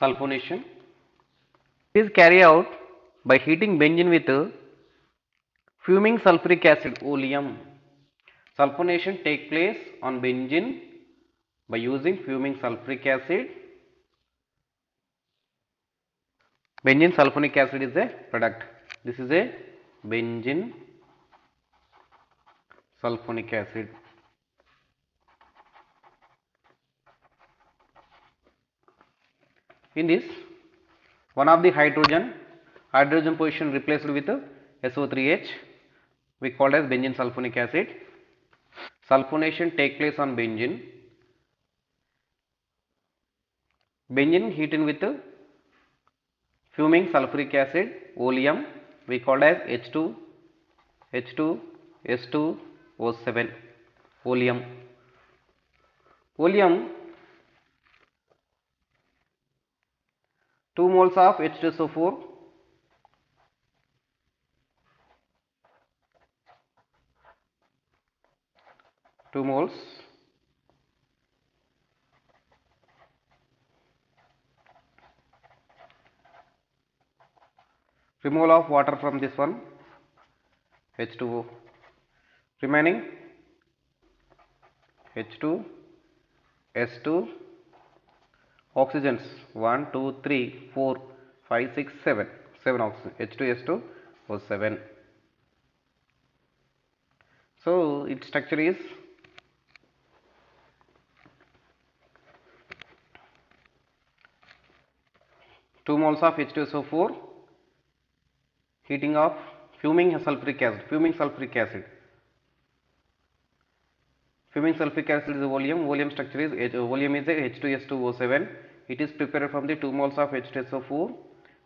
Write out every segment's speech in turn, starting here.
sulfonation. It is carried out by heating benzene with fuming sulfuric acid oleum. Sulfonation takes place on benzene by using fuming sulfuric acid. Benzene sulfonic acid is a product. This is a benzene sulfonic acid. In this, one of the hydrogen position replaced with SO3H, we call as benzene sulfonic acid. Sulfonation take place on benzene. Benzene heated with fuming sulfuric acid, oleum, we call as H2S2O7, oleum. Oleum, 2 moles of H2SO4, 2 moles. Removal of water from this one, H2O. Remaining H2, S2, oxygens 1, 2, 3, 4, 5, 6, 7. 7 oxygen, H2S2 was 7. So its structure is two moles of H2SO4, heating of fuming sulfuric acid. Fuming sulfuric acid is oleum. Oleum structure is oleum is a H2S2O7. It is prepared from the 2 moles of H2SO4,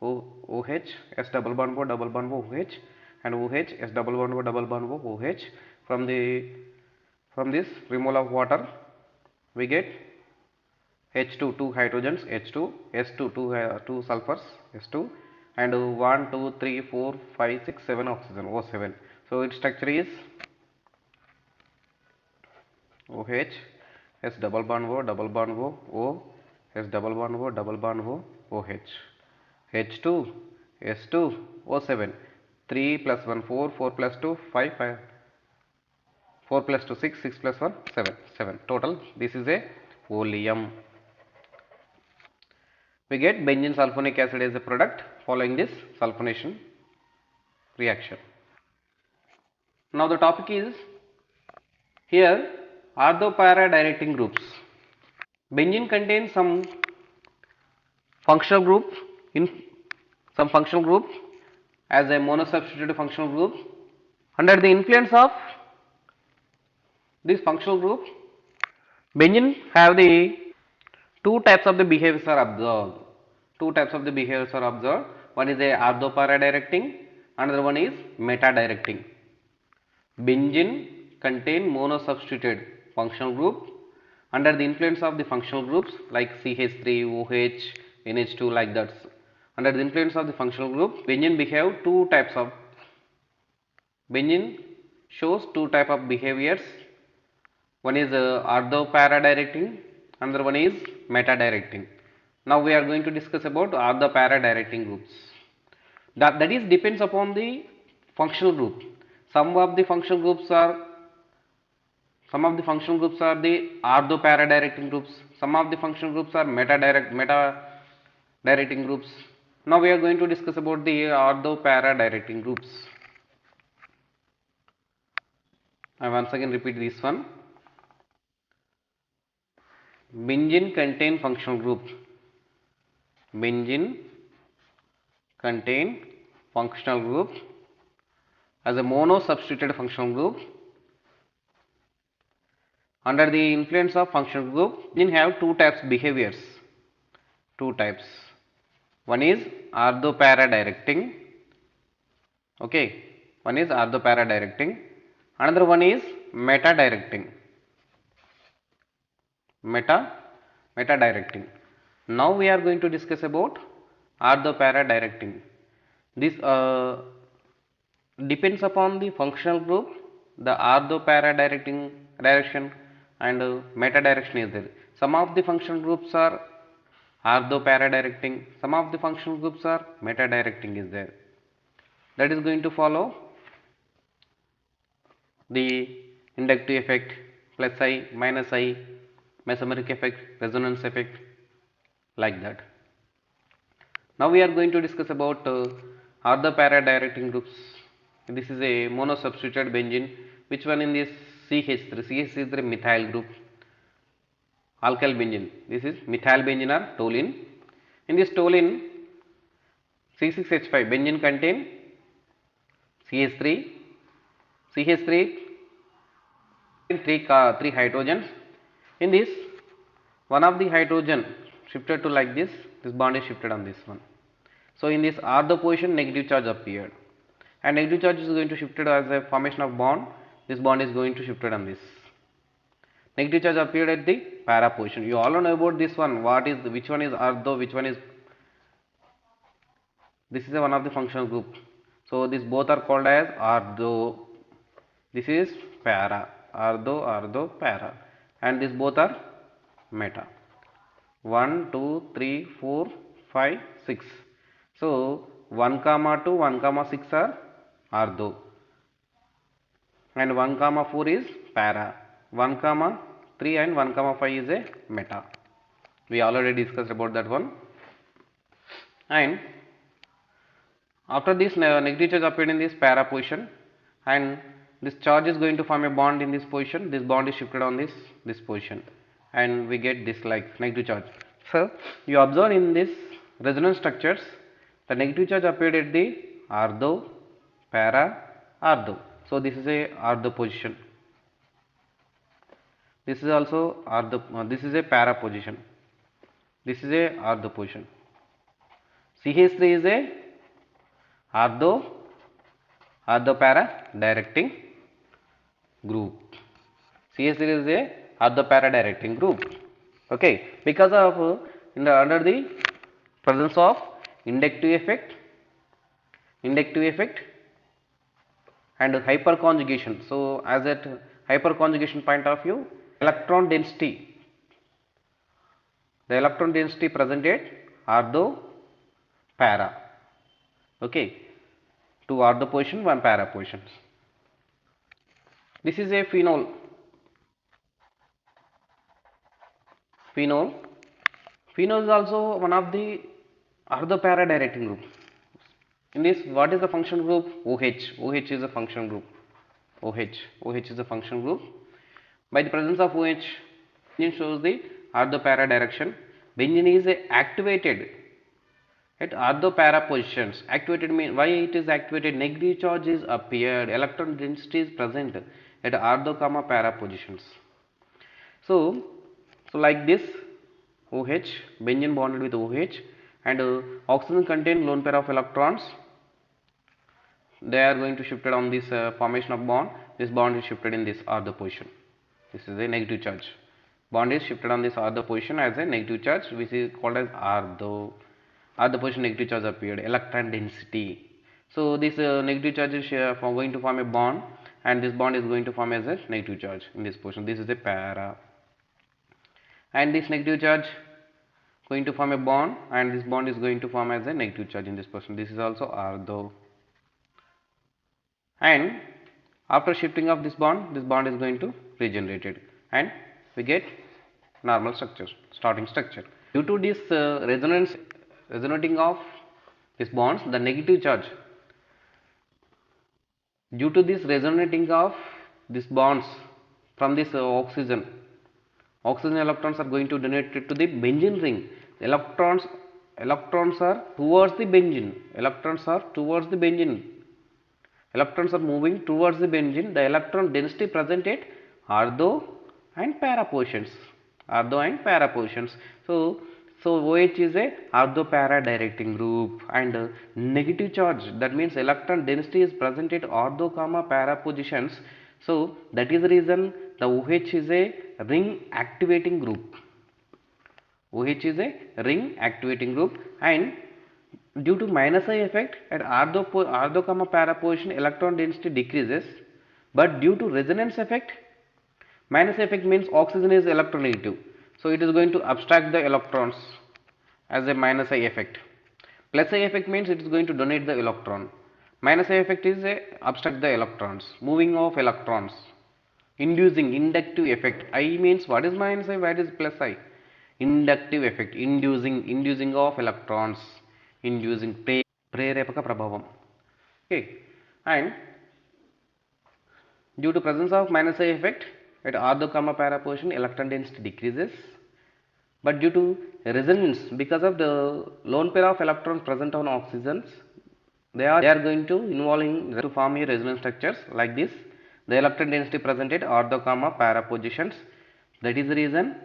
OH, S double bond O, double bond OH, and OH, S double bond O, double bond OH. From this removal of water, we get H2, 2 hydrogens, H2, S2, 2 sulfurs, S2, and 1, 2, 3, 4, 5, 6, 7 oxygen, O7. So its structure is OH, S double bond O, double bond O, S double bond O, double bond OH. H2, S2, O7. 3 plus 1, 4, 4 plus 2, 5, 5. 4 plus 2, 6, 6 plus 1, 7, 7. Total, this is a oleum. We get benzene sulfonic acid as a product following this sulfonation reaction. Now the topic is here ortho-para directing groups. Benzene contains some functional group in some functional group as a monosubstituted functional group. Under the influence of this functional group, benzene have the two types of the behaviors are observed. Two types of the behaviors are observed. One is a ortho-para directing, another one is meta directing. Benzene contain monosubstituted functional group. Under the influence of the functional groups like CH3, OH, NH2 like that. Under the influence of the functional group, benzene shows two type of behaviors. One is ortho-para directing, another one is meta directing. Now we are going to discuss about ortho-para directing groups. That is depends upon the functional group. Some of the functional groups are the ortho-para directing groups. Some of the functional groups are meta directing groups. Now we are going to discuss about the ortho-para directing groups. I once again repeat this one. Benzene contain functional group. Benzene contain functional group as a monosubstituted functional group. Under the influence of functional group, benzene have two types behaviors. Two types. One is ortho-para directing. Okay. One is ortho-para directing. Another one is meta directing. Meta directing. Now we are going to discuss about ortho-para directing. This depends upon the functional group, the ortho-para direction and meta direction is there. Some of the functional groups are Ortho para directing. Some of the functional groups are meta directing is there. That is going to follow the inductive effect, plus I, minus I, mesomeric effect, resonance effect, like that. Now we are going to discuss about ortho para directing groups. This is a monosubstituted benzene. Which one in this? CH3. CH3 is methyl group. Alkyl benzene. This is methyl benzene or toluene. In this toluene, C6H5 benzene contain CH3. CH3 three hydrogens. In this, one of the hydrogen shifted to like this. This bond is shifted on this one. So in this ortho position, negative charge appeared, and negative charge is going to shifted as a formation of bond. This bond is going to shifted on this. Negative charge appeared at the para position. You all know about this one. What is which one is ortho, which one is? This is one of the functional group. So these both are called as ortho. This is para. Ortho, para, and these both are meta. 1, 2, 3, 4, 5, 6. So 1, 2, 1, 6 are ortho, and 1, 4 is para. 1, 3 and 1, 5 is a meta. We already discussed about that one. And after this negative charge appeared in this para position, and this charge is going to form a bond in this position. This bond is shifted on this position, and we get this like negative charge. So you observe in this resonance structures, the negative charge appeared at the ortho, para, ortho. So this is a ortho position. This is also ortho. This is a para position. This is a ortho position. CH3 is a ortho para directing group. CH3 is a ortho para directing group. Okay, because of under the presence of inductive effect and hyperconjugation. So as at hyperconjugation point of view, electron density, the electron density presented ortho para. Okay, two ortho position, one para positions. This is a phenol. Phenol is also one of the ortho para directing group. In this, what is the function group? OH. OH is a function group. OH is a function group. By the presence of OH, benzene shows the ortho para direction. Benzene is activated at ortho para positions. Activated means, why it is activated? Negative charge is appeared, electron density is present at ortho para positions. So like this, OH, benzene bonded with OH, and oxygen contain lone pair of electrons. They are going to shifted on this formation of bond. This bond is shifted in this ortho position. This is a negative charge. Bond is shifted on this ortho position as a negative charge, which is called as ortho. Ortho position negative charge appeared. Electron density. So this negative charge is going to form a bond, and this bond is going to form as a negative charge in this position. This is a para, and this negative charge going to form a bond, and this bond is going to form as a negative charge in this position. This is also ortho. And after shifting of this bond is going to regenerated, and we get normal structure, starting structure. Due to this resonating of these bonds, the negative charge, due to this resonating of these bonds from this oxygen electrons are going to donate to the benzene ring. Electrons are towards the benzene. Electrons are moving towards the benzene. The electron density present at ortho and para positions. So OH is a ortho para directing group, and negative charge, that means electron density is present at ortho para positions. So that is the reason the OH is a ring activating group. And due to minus I effect at ortho para position, electron density decreases, but due to resonance effect, minus effect means oxygen is electronegative, so it is going to abstract the electrons. as a minus I effect. Plus I effect means it is going to donate the electron. Minus I effect is a obstruct the electrons, moving of electrons, inducing inductive effect. I means what is minus I, what is plus I? Inductive effect, inducing of electrons, inducing prerepaka prabhavam. Okay, and due to presence of minus I effect at ortho comma para position, electron density decreases. But due to resonance, because of the lone pair of electrons present on oxygens, they are going to involving to form a resonance structures like this. The electron density present at ortho comma para positions. That is the reason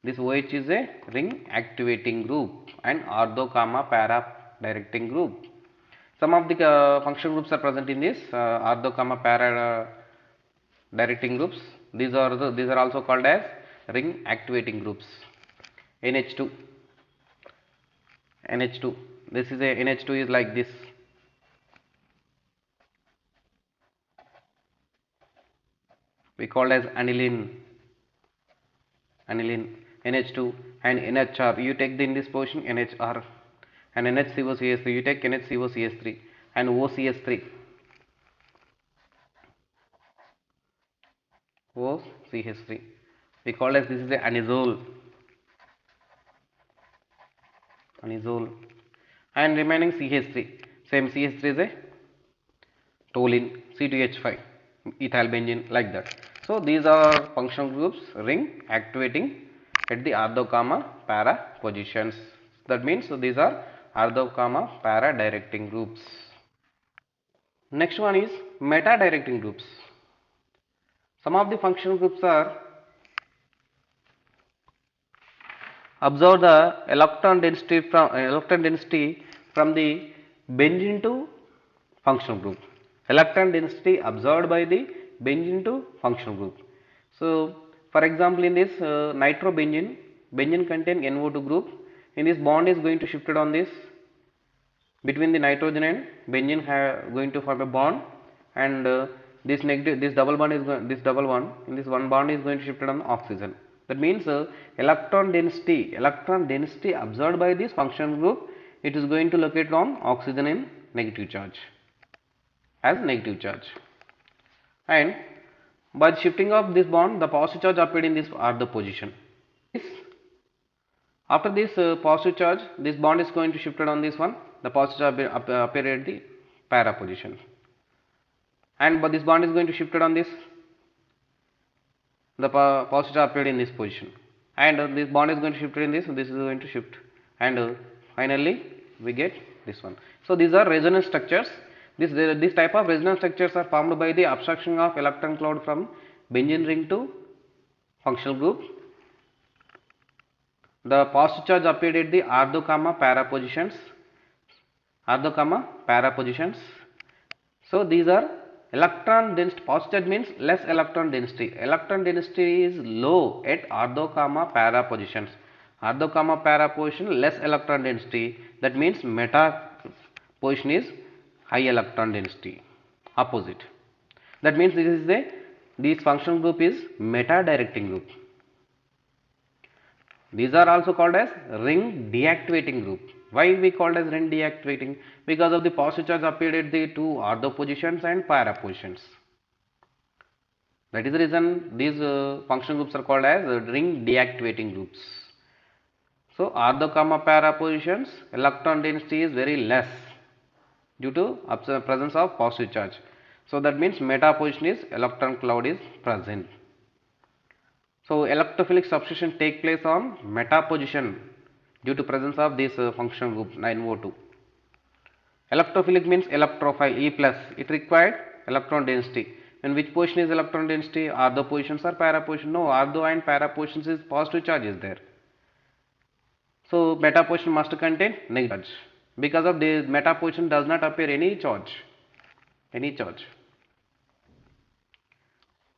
this OH is a ring activating group and ortho comma para directing group. Some of the functional groups are present in this ortho comma para directing groups. These are also called as ring activating groups. NH2. This is a NH2 is like this. We call as aniline. NH2 and NHR. You take in this position NHR and NHCOCS3. You take NHCOCS3 and OCS3. OCH3. We call as this is a anisole. And remaining CH3. Same CH3 is a toluene, C2H5, ethyl benzene, like that. So these are functional groups ring activating at the ortho comma para positions. That means these are ortho comma para directing groups. Next one is meta directing groups. Some of the functional groups are observe the electron density from the benzene to functional group. Electron density observed by the benzene to functional group. So, for example, in this nitrobenzene, benzene contain NO2 group. In this bond is going to shifted on this between the nitrogen and benzene going to form a bond, and this double bond is in this one bond is going to shifted on oxygen. That means electron density observed by this functional group, it is going to locate on oxygen in negative charge. As negative charge, and by the shifting of this bond, the positive charge appeared in this ortho position. After this positive charge, this bond is going to shifted on this one. The positive charge appear at the para position, and but this bond is going to shifted on this. The positive charge appeared in this position, and this bond is going to shift in this. This is going to shift, and finally we get this one. So these are resonance structures. This type of resonance structures are formed by the obstruction of electron cloud from benzene ring to functional group. The positive charge appeared at the ortho comma para positions. So these are electron density. Positive charge means less electron density. Electron density is low at ortho comma para positions. Ortho comma para position less electron density. That means meta position is high electron density. Opposite. That means this functional group is meta directing group. These are also called as ring deactivating group. Why we called as ring deactivating? Because of the positive charge appeared at the two ortho positions and para positions. That is the reason these functional groups are called as ring deactivating groups. So ortho comma para positions, electron density is very less due to presence of positive charge. So that means meta position is electron cloud is present. So electrophilic substitution take place on meta position due to presence of this functional group 9O2. Electrophilic means electrophile E plus. It required electron density. And which position is electron density? Ortho positions or para position? No, ortho and para positions is positive charge is there. So meta position must contain negative charge. Because of this meta position does not appear any charge.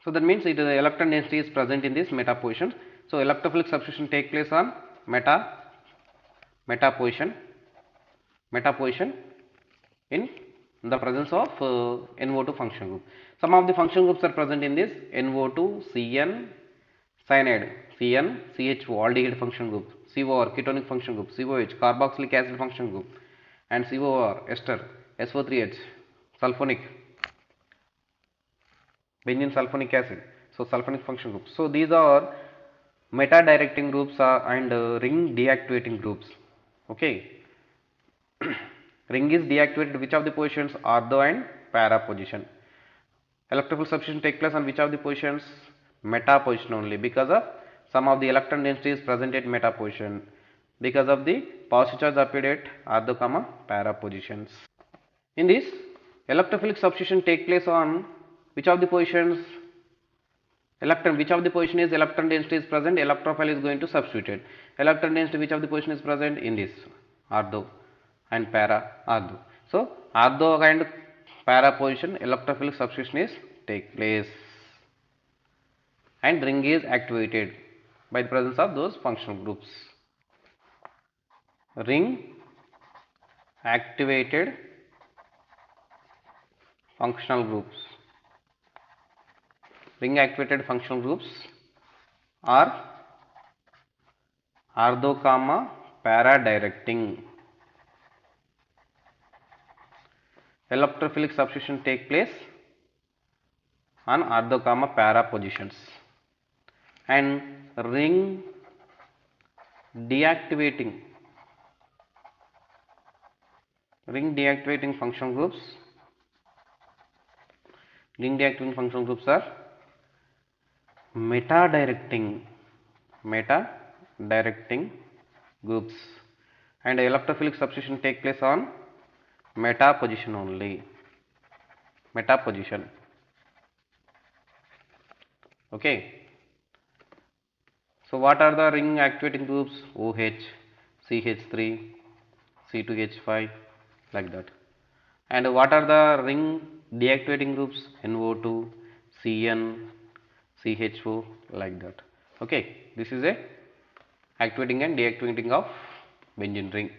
So that means the electron density is present in this meta position. So electrophilic substitution take place on meta position in the presence of NO2 functional group. Some of the functional groups are present in this NO2 CN cyanide, CN CH2 aldehyde functional group. COR ketonic function group, COH carboxylic acid function group, and COR ester SO3H sulfonic benzene sulfonic acid, so sulfonic function group. So these are meta directing groups and ring deactivating groups. Okay. Ring is deactivated which of the positions? Ortho and para position. Electrophilic substitution take place on which of the positions? Meta position only, because of some of the electron density is present at meta position, because of the positive charge appeared at ortho comma para positions. In this, electrophilic substitution take place on which of the positions? Electron, which of the position is electron density is present, electrophile is going to substitute it. Electron density, which of the position is present? In this ortho and para ortho. So ortho and para position electrophilic substitution is take place and ring is activated by the presence of those functional groups. Ring activated functional groups. Ring activated functional groups are ortho comma para directing. Electrophilic substitution take place on ortho comma para positions, and ring deactivating functional groups. Ring deactivating functional groups are meta directing groups, and electrophilic substitution take place on meta position only. Meta position. Okay. So what are the ring activating groups? OH, CH3, C2H5, like that. And what are the ring deactivating groups? NO2, CN, CHO, like that. Okay, this is a activating and deactivating of benzene ring.